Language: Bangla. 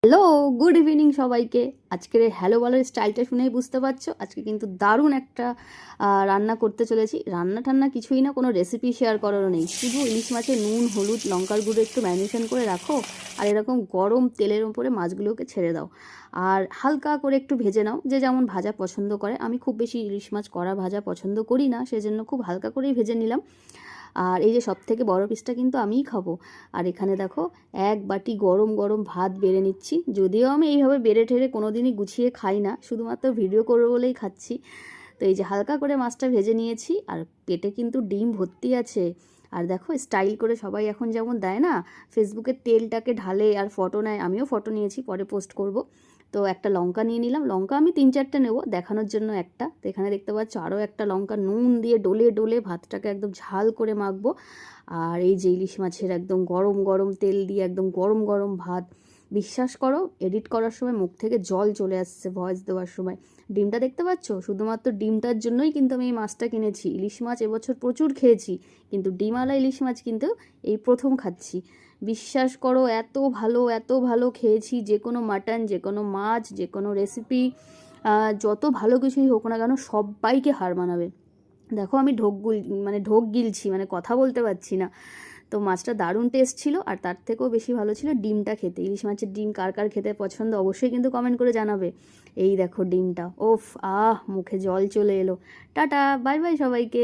হ্যালো, গুড ইভিনিং সবাইকে। আজকের হ্যালো বলার স্টাইলটা শুনেই বুঝতে পারছো আজকে কিন্তু দারুণ একটা রান্না করতে চলেছি। রান্না টান্না কিছুই না, কোনো রেসিপি শেয়ার করারও নেই, শুধু ইলিশ মাছে নুন হলুদ লঙ্কার গুঁড়ো একটু ম্যারিনেশন করে রাখো আর এরকম গরম তেলের ওপরে মাছগুলোকে ছেড়ে দাও আর হালকা করে একটু ভেজে নাও, যে যেমন ভাজা পছন্দ করে। আমি খুব বেশি ইলিশ মাছ কড়া ভাজা পছন্দ করি না, সেজন্য খুব হালকা করেই ভেজে নিলাম। আর এই যে সব থেকে বড় পিসটা কিন্তু আমিই খাবো। আর এখানে দেখো এক বাটি গরম গরম ভাত বেড়ে নিচ্ছি। যদিও আমি এইভাবে বেড়ে ঠেড়ে কোনো দিনই গুছিয়ে খাই না, শুধুমাত্র ভিডিও করবো বলেই খাচ্ছি। তো এই যে হালকা করে মাছটা ভেজে নিয়েছি আর পেটে কিন্তু ডিম ভর্তি আছে। আর দেখো স্টাইল করে সবাই এখন যেমন দেয় না, ফেসবুকে তেলটাকে ঢালে আর ফটো নেয়, আমিও ফটো নিয়েছি, পরে পোস্ট করব। তো একটা লঙ্কা নিয়ে নিলাম, লঙ্কা আমি 3-4টে নেবো দেখানোর জন্য একটা। তো এখানে দেখতে পাচ্ছ আরও একটা লঙ্কা, নুন দিয়ে ডলে ডলে ভাতটাকে একদম ঝাল করে মাখবো। আর এই যে ইলিশ মাছের একদম গরম গরম তেল দিয়ে একদম গরম গরম ভাত, বিশ্বাস করো এডিট করার সময় মুখ থেকে জল চলে আসছে ভয়েস দেওয়ার সময়। ডিমটা দেখতে পাচ্ছ, শুধুমাত্র ডিমটার জন্যই কিন্তু আমি এই মাছটা কিনেছি। ইলিশ মাছ এবছর প্রচুর খেয়েছি, কিন্তু ডিমওয়ালা ইলিশ মাছ কিন্তু এই প্রথম খাচ্ছি। বিশ্বাস করো এত ভালো এত ভালো খেয়েছি, যে কোনো মাটন যে কোনো মাছ যে কোনো রেসিপি যত ভালো কিছুই হোক না কেন সবাইকে হার মানাবে। দেখো আমি ঢোক গিলছি, মানে কথা বলতে পারছি না। তো মাছটা দারুণ টেস্ট ছিল, আর তার থেকেও বেশি ভালো ছিল ডিমটা খেতে। ইলিশ মাছের ডিম কার কার খেতে পছন্দ অবশ্যই কিন্তু কমেন্ট করে জানাবে। এই দেখো ডিমটা, ওফ মুখে জল চলে এলো। টাটা, বাই বাই সবাইকে।